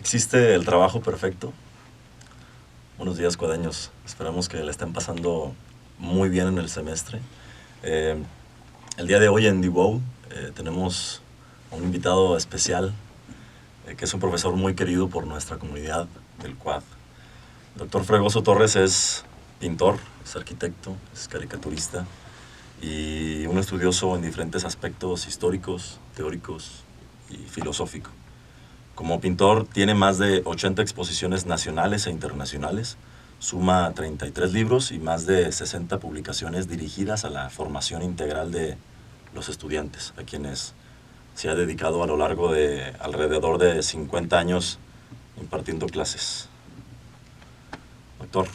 ¿Existe el trabajo perfecto? Buenos días, cuadeños. Esperamos que le estén pasando muy bien en el semestre. Eh, el día de hoy en DeWow tenemos a un invitado especial, que es un profesor muy querido por nuestra comunidad del Quad. El doctor Fregoso Torres es pintor, es arquitecto, es caricaturista y un estudioso en diferentes aspectos históricos, teóricos y filosóficos. Como pintor tiene más de 80 exposiciones nacionales e internacionales, suma 33 libros y más de 60 publicaciones dirigidas a la formación integral de los estudiantes, a quienes se ha dedicado a lo largo de alrededor de 50 años impartiendo clases. Doctor,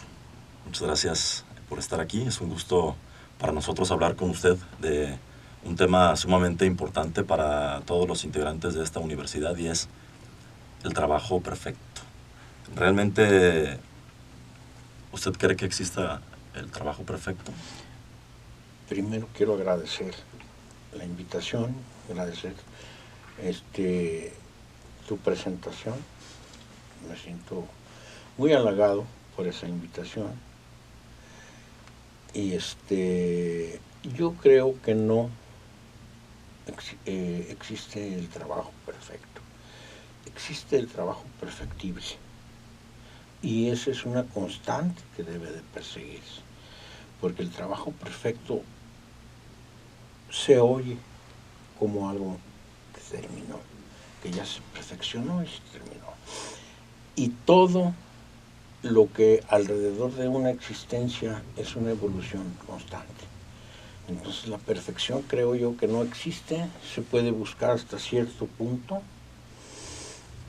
muchas gracias por estar aquí. Es un gusto para nosotros hablar con usted de un tema sumamente importante para todos los integrantes de esta universidad y es el trabajo perfecto. ¿Realmente usted cree que exista el trabajo perfecto? Primero quiero agradecer la invitación, agradecer tu presentación. Me siento muy halagado por esa invitación. Y yo creo que no existe el trabajo perfecto. Existe el trabajo perfectible. Y esa es una constante que debe de perseguirse. Porque el trabajo perfecto se oye como algo que se terminó, que ya se perfeccionó y se terminó. Y todo lo que alrededor de una existencia es una evolución constante. Entonces la perfección creo yo que no existe, se puede buscar hasta cierto punto,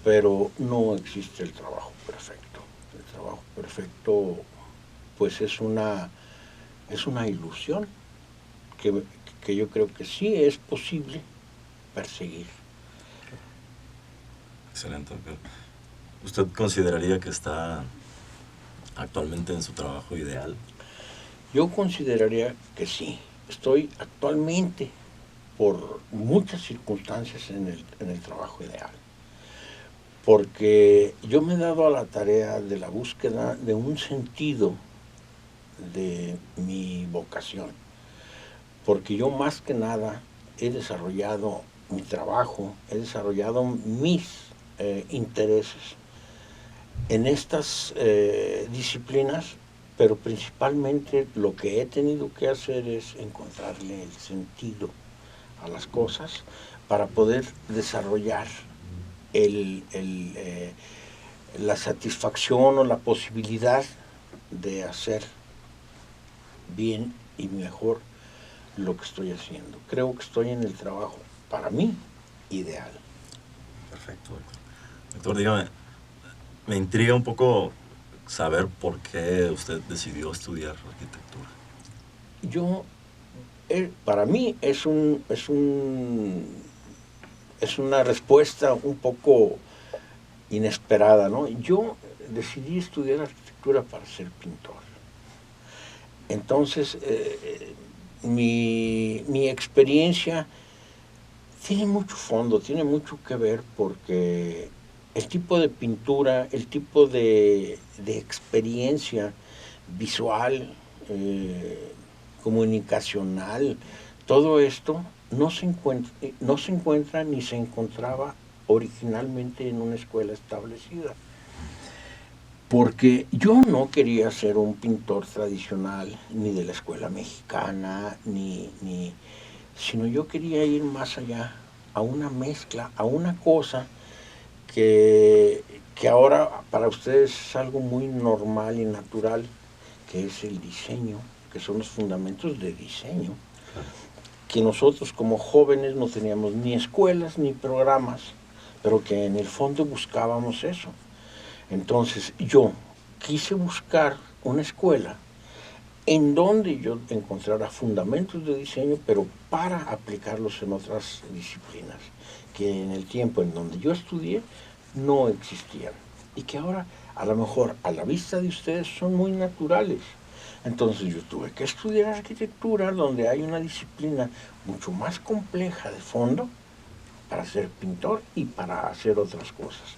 pero no existe el trabajo perfecto. El trabajo perfecto pues es una ilusión que yo creo que sí es posible perseguir. Excelente. ¿Usted consideraría que está actualmente en su trabajo ideal? Yo consideraría que sí. Estoy actualmente, por muchas circunstancias, en el trabajo ideal. Porque yo me he dado a la tarea de la búsqueda de un sentido de mi vocación. Porque yo más que nada he desarrollado mi trabajo, he desarrollado mis intereses en estas disciplinas, pero principalmente lo que he tenido que hacer es encontrarle el sentido a las cosas para poder desarrollar la satisfacción o la posibilidad de hacer bien y mejor lo que estoy haciendo. Creo que estoy en el trabajo, para mí, ideal. Perfecto, doctor. Doctor, dígame, me intriga un poco saber por qué usted decidió estudiar arquitectura. Para mí es una respuesta un poco inesperada, ¿no? Yo decidí estudiar arquitectura para ser pintor. Entonces, mi experiencia tiene mucho fondo, tiene mucho que ver porque el tipo de pintura, el tipo de experiencia visual, comunicacional, todo esto no se encuentra ni se encontraba originalmente en una escuela establecida. Porque yo no quería ser un pintor tradicional, ni de la escuela mexicana, sino yo quería ir más allá, a una mezcla, a una cosa que ahora para ustedes es algo muy normal y natural, que es el diseño, que son los fundamentos de diseño, que nosotros como jóvenes no teníamos ni escuelas ni programas, pero que en el fondo buscábamos eso. Entonces yo quise buscar una escuela en donde yo encontrara fundamentos de diseño, pero para aplicarlos en otras disciplinas, que en el tiempo en donde yo estudié no existían, y que ahora a lo mejor a la vista de ustedes son muy naturales. Entonces yo tuve que estudiar arquitectura, donde hay una disciplina mucho más compleja de fondo, para ser pintor y para hacer otras cosas.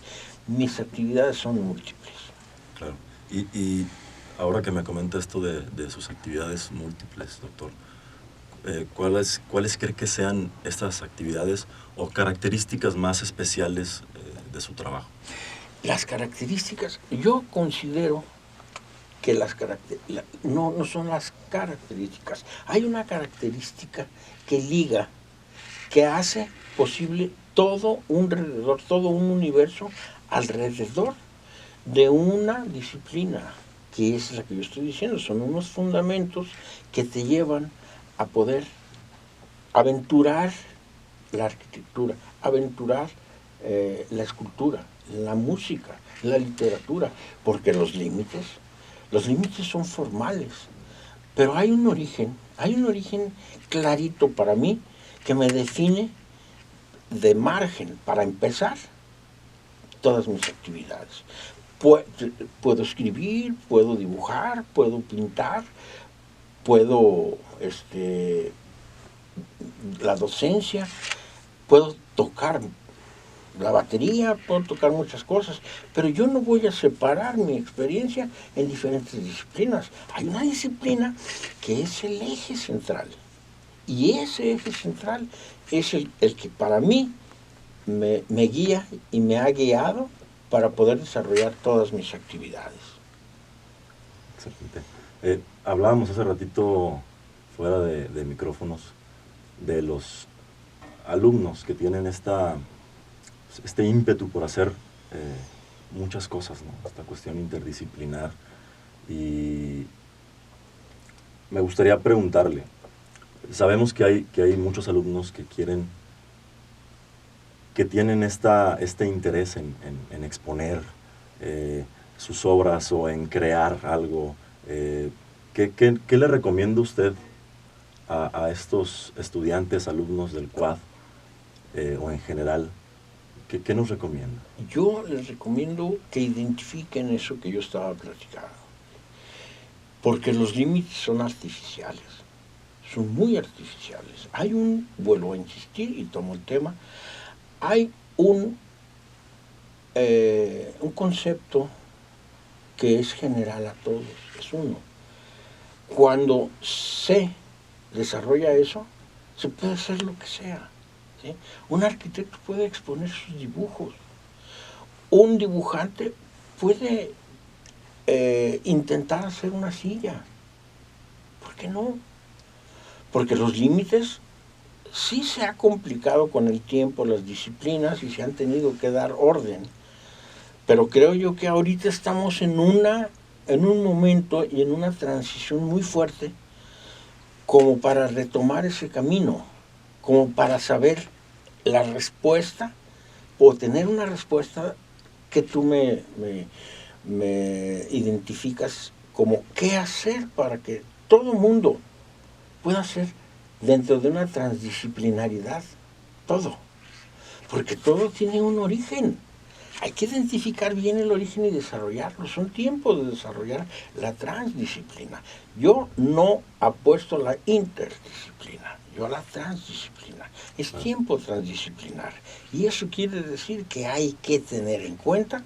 mis actividades son múltiples. Claro. Y ahora que me comenta esto de sus actividades múltiples, doctor, ¿cuáles cree que sean estas actividades o características más especiales de su trabajo? Las características, yo considero que no son las características. Hay una característica que liga, que hace posible todo un universo alrededor de una disciplina, que es la que yo estoy diciendo. Son unos fundamentos que te llevan a poder aventurar la arquitectura, aventurar la escultura, la música, la literatura, porque los límites son formales, pero hay un origen clarito para mí que me define de margen, para empezar, todas mis actividades. Puedo escribir, puedo dibujar, puedo pintar, puedo la docencia, puedo tocar la batería, puedo tocar muchas cosas, pero yo no voy a separar mi experiencia en diferentes disciplinas. Hay una disciplina que es el eje central, y ese eje central es el que para mí me guía y me ha guiado para poder desarrollar todas mis actividades. Excelente. Hablábamos hace ratito, fuera de micrófonos, de los alumnos que tienen este ímpetu por hacer muchas cosas, ¿no? Esta cuestión interdisciplinar. Y me gustaría preguntarle, sabemos que hay muchos alumnos que tienen este interés en exponer sus obras o en crear algo. ¿Qué le recomienda usted a estos estudiantes, alumnos del CUAD o en general? ¿Qué nos recomienda? Yo les recomiendo que identifiquen eso que yo estaba platicando, porque los límites son artificiales, son muy artificiales. Vuelvo a insistir y tomo el tema, hay un concepto que es general a todos, es uno. Cuando se desarrolla eso, se puede hacer lo que sea. ¿Sí? Un arquitecto puede exponer sus dibujos. Un dibujante puede intentar hacer una silla. ¿Por qué no? Porque los límites sí se ha complicado con el tiempo, las disciplinas, y se han tenido que dar orden. Pero creo yo que ahorita estamos en un momento y en una transición muy fuerte como para retomar ese camino, como para saber la respuesta o tener una respuesta que tú me identificas como qué hacer para que todo mundo pueda hacer dentro de una transdisciplinaridad todo, porque todo tiene un origen. Hay que identificar bien el origen y desarrollarlo. Son tiempos de desarrollar la transdisciplina. Yo no apuesto a la interdisciplina, yo a la transdisciplina. Es tiempo transdisciplinar. Y eso quiere decir que hay que tener en cuenta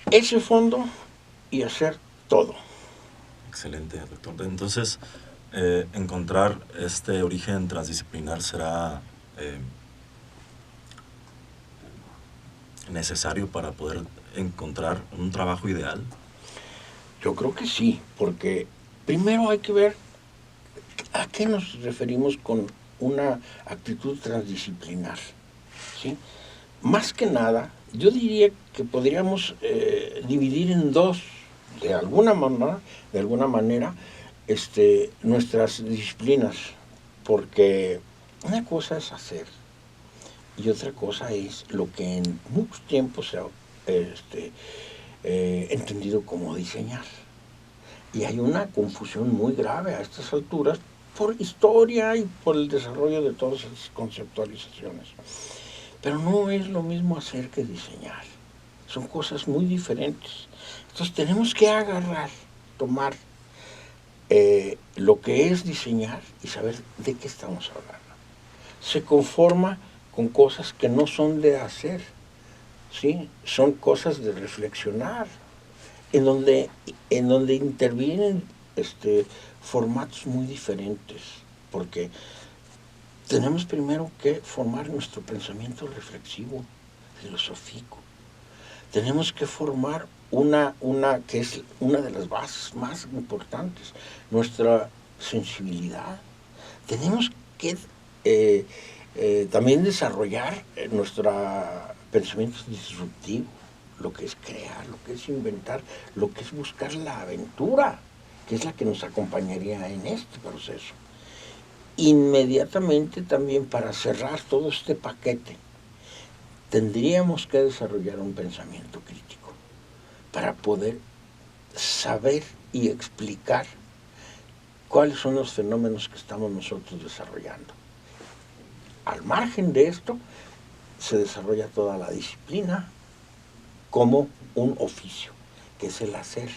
ese fondo y hacer todo. Excelente, doctor. Entonces, encontrar este origen transdisciplinar será necesario para poder encontrar un trabajo ideal. Yo creo que sí, porque primero hay que ver a qué nos referimos con una actitud transdisciplinar, ¿sí? Más que nada, yo diría que podríamos dividir en dos, de alguna manera, nuestras disciplinas, porque una cosa es hacer y otra cosa es lo que en mucho tiempo se ha entendido como diseñar. Y hay una confusión muy grave a estas alturas por historia y por el desarrollo de todas esas conceptualizaciones. Pero no es lo mismo hacer que diseñar. Son cosas muy diferentes. Entonces tenemos que tomar lo que es diseñar y saber de qué estamos hablando. Se conforma con cosas que no son de hacer, ¿sí? Son cosas de reflexionar, en donde intervienen formatos muy diferentes, porque tenemos primero que formar nuestro pensamiento reflexivo, filosófico. Tenemos que formar una que es una de las bases más importantes, nuestra sensibilidad. Tenemos que también desarrollar nuestro pensamiento disruptivo, lo que es crear, lo que es inventar, lo que es buscar la aventura, que es la que nos acompañaría en este proceso. Inmediatamente también, para cerrar todo este paquete, tendríamos que desarrollar un pensamiento crítico para poder saber y explicar cuáles son los fenómenos que estamos nosotros desarrollando. Al margen de esto, se desarrolla toda la disciplina como un oficio, que es el hacer.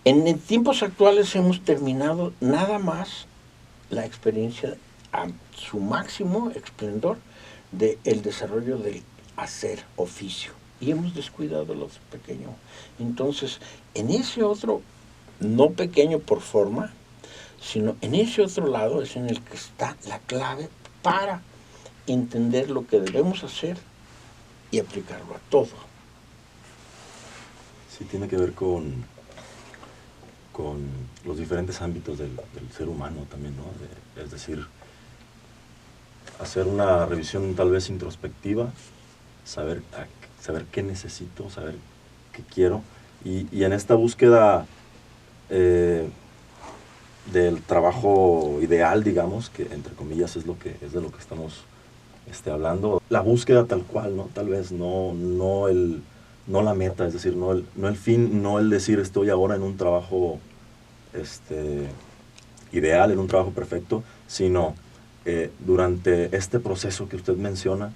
En tiempos actuales hemos terminado nada más la experiencia a su máximo esplendor del desarrollo del hacer oficio, y hemos descuidado lo pequeño. Entonces, en ese otro, no pequeño por forma, sino en ese otro lado es en el que está la clave para entender lo que debemos hacer y aplicarlo a todo. Sí, tiene que ver con los diferentes ámbitos del ser humano también, ¿no? Es decir, hacer una revisión tal vez introspectiva, saber qué necesito, saber qué quiero, y en esta búsqueda del trabajo ideal, digamos, que entre comillas es de lo que estamos hablando, la búsqueda tal cual, ¿no? Tal vez no la meta, es decir, no el fin, no el decir estoy ahora en un trabajo ideal, en un trabajo perfecto, sino durante este proceso que usted menciona,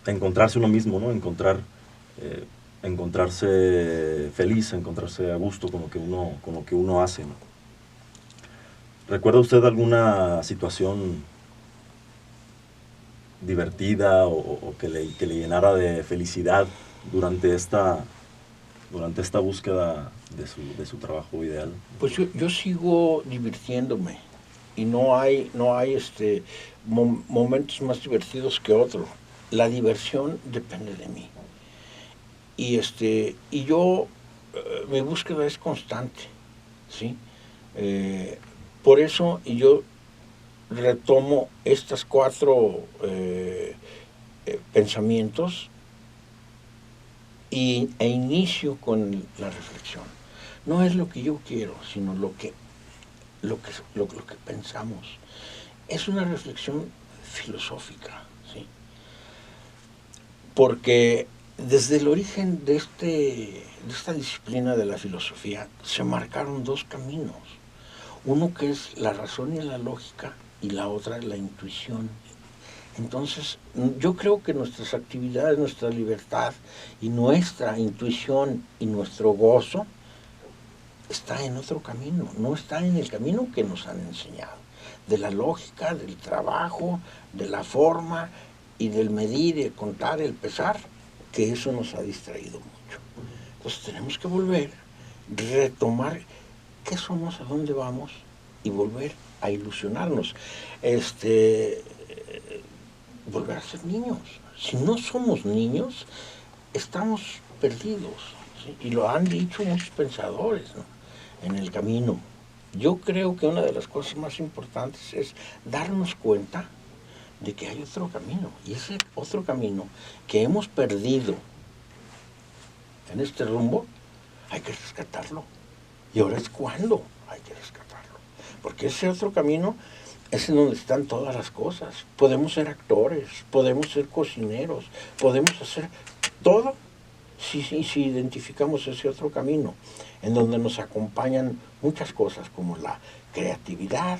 encontrarse uno mismo, ¿no? Encontrarse feliz, encontrarse a gusto con lo que uno hace, ¿no? ¿Recuerda usted alguna situación divertida o que le llenara de felicidad durante esta búsqueda de su trabajo ideal? Pues yo sigo divirtiéndome, y no hay momentos más divertidos que otros. La diversión depende de mí. Y yo, mi búsqueda es constante, ¿sí? Por eso yo retomo estas cuatro pensamientos e inicio con la reflexión. No es lo que yo quiero, sino lo que pensamos. Es una reflexión filosófica, ¿sí? Porque desde el origen de esta disciplina de la filosofía se marcaron dos caminos. Uno que es la razón y la lógica, y la otra es la intuición. Entonces, yo creo que nuestras actividades, nuestra libertad y nuestra intuición y nuestro gozo está en otro camino, no está en el camino que nos han enseñado, de la lógica, del trabajo, de la forma y del medir, el contar, el pesar, que eso nos ha distraído mucho. Entonces tenemos que volver, retomar qué somos, a dónde vamos, y volver a ilusionarnos. Volver a ser niños. Si no somos niños, estamos perdidos, ¿sí? Y lo han dicho muchos pensadores, ¿no?, en el camino. Yo creo que una de las cosas más importantes es darnos cuenta de que hay otro camino, y ese otro camino que hemos perdido en este rumbo, hay que rescatarlo. Y ahora es cuando hay que rescatarlo, porque ese otro camino es en donde están todas las cosas. Podemos ser actores, podemos ser cocineros, podemos hacer todo si identificamos ese otro camino, en donde nos acompañan muchas cosas, como la creatividad,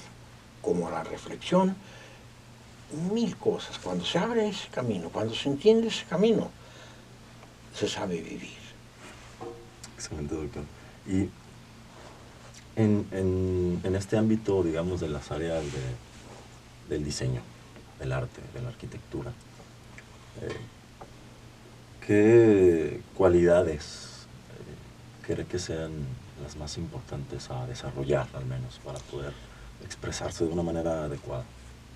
como la reflexión, mil cosas. Cuando se abre ese camino, cuando se entiende ese camino, se sabe vivir. Excelente, doctor. Y en este ámbito, digamos, de las áreas del diseño, del arte, de la arquitectura, ¿Qué cualidades cree que sean las más importantes a desarrollar, al menos, para poder expresarse de una manera adecuada?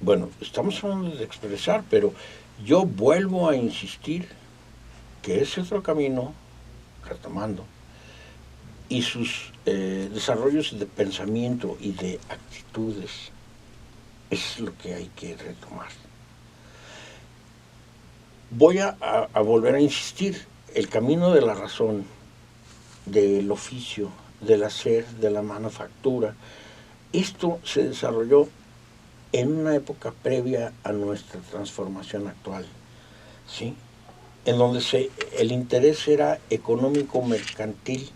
Bueno, estamos hablando de expresar, pero yo vuelvo a insistir que ese otro camino, retomando, y sus desarrollos de pensamiento y de actitudes, es lo que hay que retomar. Voy a volver a insistir, el camino de la razón, del oficio, del hacer, de la manufactura, esto se desarrolló en una época previa a nuestra transformación actual, ¿sí? En donde el interés era económico-mercantil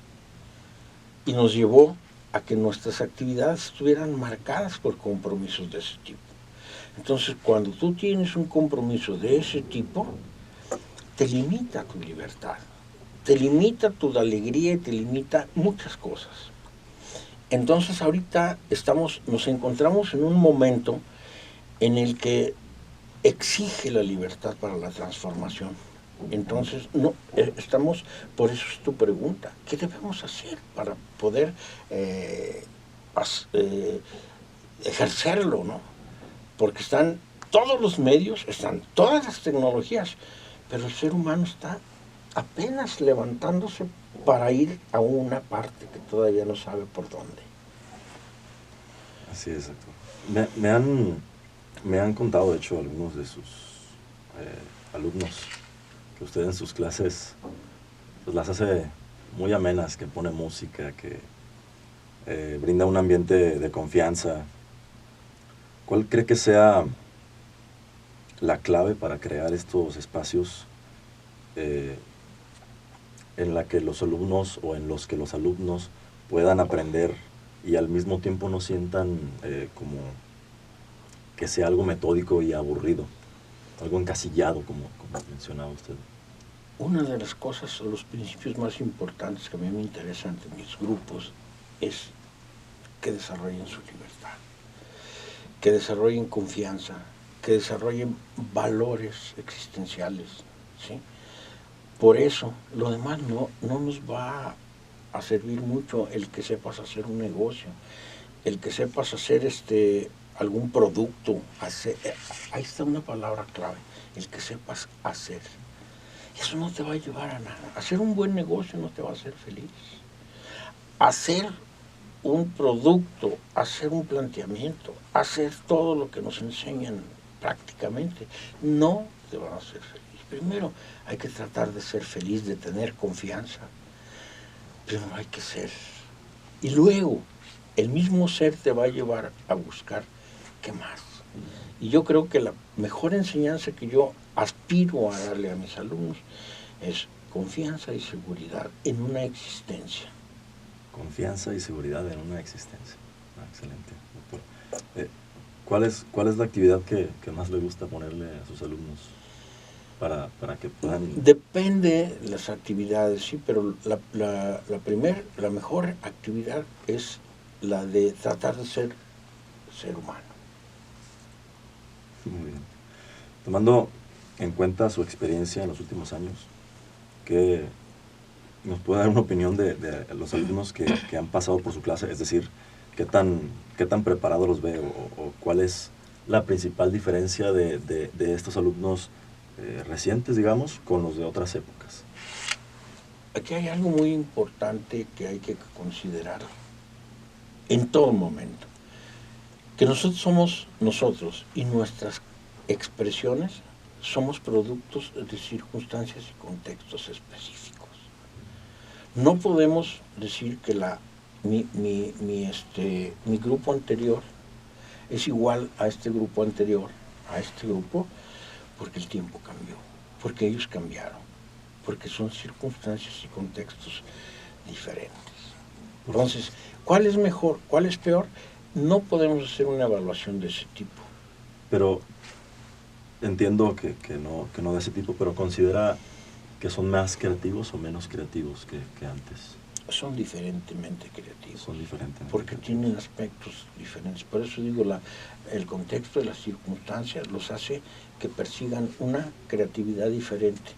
y nos llevó a que nuestras actividades estuvieran marcadas por compromisos de ese tipo. Entonces, cuando tú tienes un compromiso de ese tipo, te limita tu libertad, te limita tu alegría y te limita muchas cosas. Entonces, ahorita nos encontramos en un momento en el que exige la libertad para la transformación. Entonces, no, por eso es tu pregunta, ¿qué debemos hacer para poder ejercerlo, ¿no? Porque están todos los medios, están todas las tecnologías, pero el ser humano está apenas levantándose para ir a una parte que todavía no sabe por dónde. Así es, doctor. Me han contado, de hecho, algunos de sus alumnos que usted en sus clases pues, las hace muy amenas, que pone música, que brinda un ambiente de confianza. ¿Cuál cree que sea la clave para crear estos espacios en la que los alumnos o en los que los alumnos puedan aprender y al mismo tiempo no sientan como que sea algo metódico y aburrido, algo encasillado, como mencionaba usted? Una de las cosas, los principios más importantes que a mí me interesan de mis grupos es que desarrollen su libertad, que desarrollen confianza, que desarrollen valores existenciales, ¿sí? Por eso, lo demás no nos va a servir mucho el que sepas hacer un negocio, el que sepas hacer algún producto, ahí está una palabra clave, el que sepas hacer. Eso no te va a llevar a nada. Hacer un buen negocio no te va a hacer feliz. Hacer un producto, hacer un planteamiento, hacer todo lo que nos enseñan prácticamente, no te va a hacer feliz. Primero hay que tratar de ser feliz, de tener confianza. Primero hay que ser. Y luego el mismo ser te va a llevar a buscar qué más. Y yo creo que la mejor enseñanza que yo aspiro a darle a mis alumnos es confianza y seguridad en una existencia. Confianza y seguridad en una existencia. Excelente, doctor. ¿Cuál es la actividad que más le gusta ponerle a sus alumnos para que puedan...? Depende de las actividades, sí, pero la mejor actividad es la de tratar de ser humano. Muy bien. Tomando en cuenta su experiencia en los últimos años, ¿qué nos puede dar una opinión de los alumnos que han pasado por su clase? Es decir, ¿qué tan preparados los ve o cuál es la principal diferencia de estos alumnos recientes, digamos, con los de otras épocas? Aquí hay algo muy importante que hay que considerar en todo momento, que nosotros y nuestras expresiones somos productos de circunstancias y contextos específicos. No podemos decir que mi grupo anterior es igual a este grupo anterior, a este grupo, porque el tiempo cambió, porque ellos cambiaron, porque son circunstancias y contextos diferentes. Entonces, ¿cuál es mejor? ¿Cuál es peor? No podemos hacer una evaluación de ese tipo. Pero entiendo que no de ese tipo, pero ¿considera que son más creativos o menos creativos que antes? son diferentemente creativos. Son diferentemente porque creativos. tienen aspectos diferentes. Por eso digo, el contexto de las circunstancias los hace que persigan una creatividad diferente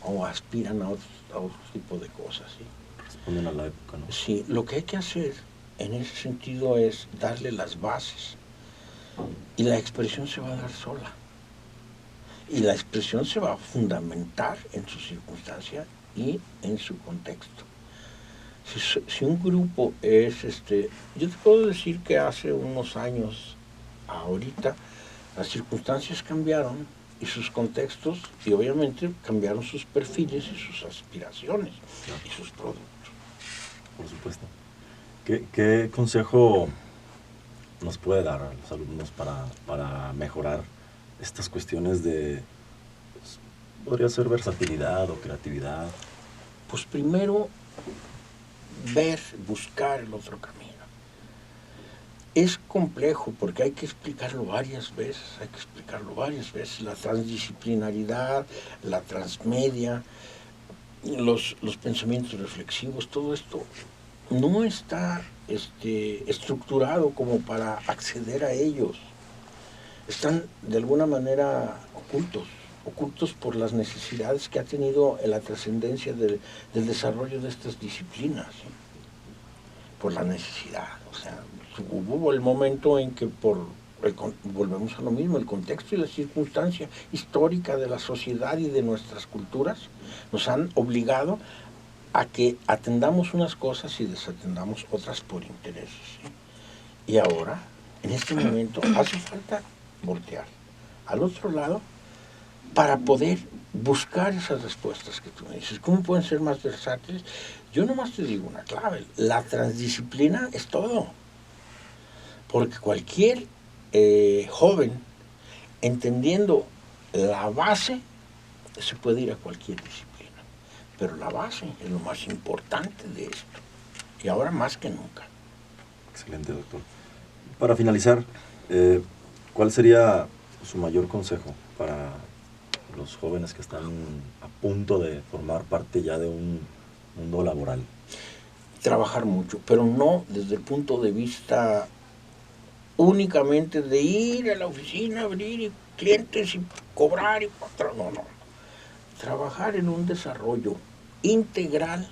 o aspiran a otro tipo de cosas. ¿Sí? Responden a la época, ¿no? Sí, lo que hay que hacer en ese sentido es darle las bases y la expresión se va a dar sola. Y la expresión se va a fundamentar en su circunstancia y en su contexto. Si un grupo es, yo te puedo decir que hace unos años, ahorita, las circunstancias cambiaron y sus contextos, y obviamente cambiaron sus perfiles y sus aspiraciones, claro, y sus productos. Por supuesto. ¿Qué consejo nos puede dar a los alumnos para mejorar estas cuestiones de, pues, podría ser versatilidad o creatividad? Pues primero, buscar el otro camino. Es complejo porque hay que explicarlo varias veces, la transdisciplinaridad, la transmedia, los pensamientos reflexivos, todo esto no está estructurado como para acceder a ellos. Están de alguna manera ocultos por las necesidades que ha tenido la trascendencia del desarrollo de estas disciplinas, ¿sí? Por la necesidad. O sea, hubo el momento en que volvemos a lo mismo, el contexto y la circunstancia histórica de la sociedad y de nuestras culturas nos han obligado a que atendamos unas cosas y desatendamos otras por intereses, ¿sí? Y ahora, en este momento, hace falta voltear al otro lado para poder buscar esas respuestas que tú me dices. ¿Cómo pueden ser más versátiles? Yo nomás te digo una clave. La transdisciplina es todo. Porque cualquier joven, entendiendo la base, se puede ir a cualquier disciplina. Pero la base es lo más importante de esto. Y ahora más que nunca. Excelente, doctor. Para finalizar, ¿cuál sería su mayor consejo para los jóvenes que están a punto de formar parte ya de un mundo laboral? Trabajar mucho, pero no desde el punto de vista únicamente de ir a la oficina, abrir clientes y cobrar y patrón. No. Trabajar en un desarrollo integral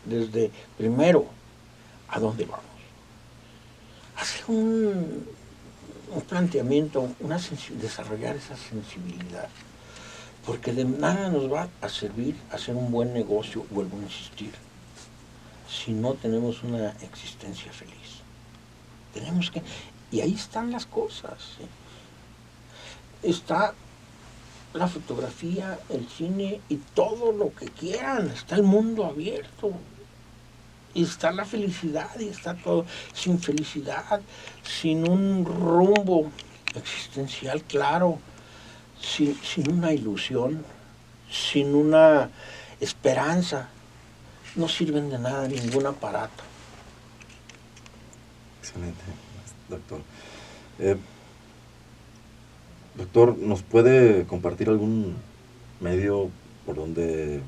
desde primero a dónde vamos. Hacer un planteamiento, desarrollar esa sensibilidad, porque de nada nos va a servir hacer un buen negocio, vuelvo a insistir, si no tenemos una existencia feliz. Y ahí están las cosas, ¿sí? Está la fotografía, el cine y todo lo que quieran, está el mundo abierto. Y está la felicidad, y está todo. Sin felicidad, sin un rumbo existencial claro, sin una ilusión, sin una esperanza, no sirven de nada ningún aparato. Excelente, doctor. Doctor, ¿nos puede compartir algún medio por donde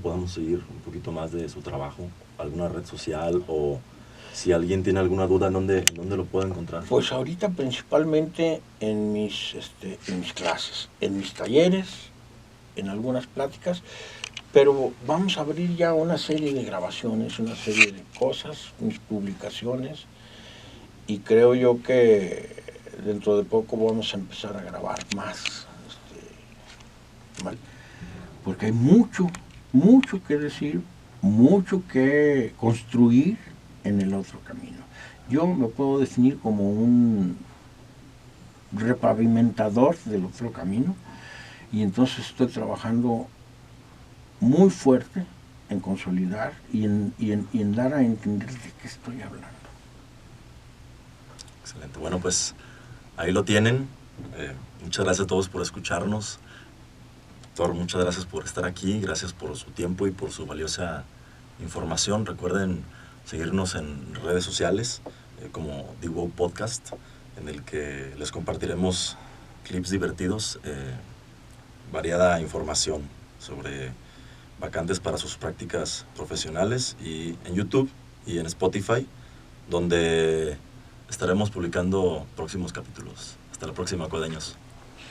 podamos seguir un poquito más de su trabajo? ¿Alguna red social? O si alguien tiene alguna duda, ¿en dónde lo puede encontrar? Pues ahorita principalmente en mis clases, en mis talleres, en algunas pláticas, pero vamos a abrir ya una serie de grabaciones, una serie de cosas, mis publicaciones, y creo yo que dentro de poco vamos a empezar a grabar más, porque hay mucho que decir, mucho que construir en el otro camino. Yo me puedo definir como un repavimentador del otro camino, y entonces estoy trabajando muy fuerte en consolidar y en dar a entender de qué estoy hablando. Excelente. Bueno, pues ahí lo tienen. Muchas gracias a todos por escucharnos. Doctor, muchas gracias por estar aquí, gracias por su tiempo y por su valiosa información. Recuerden seguirnos en redes sociales como The Wow Podcast, en el que les compartiremos clips divertidos, variada información sobre vacantes para sus prácticas profesionales, y en YouTube y en Spotify, donde estaremos publicando próximos capítulos. Hasta la próxima, cuadeños.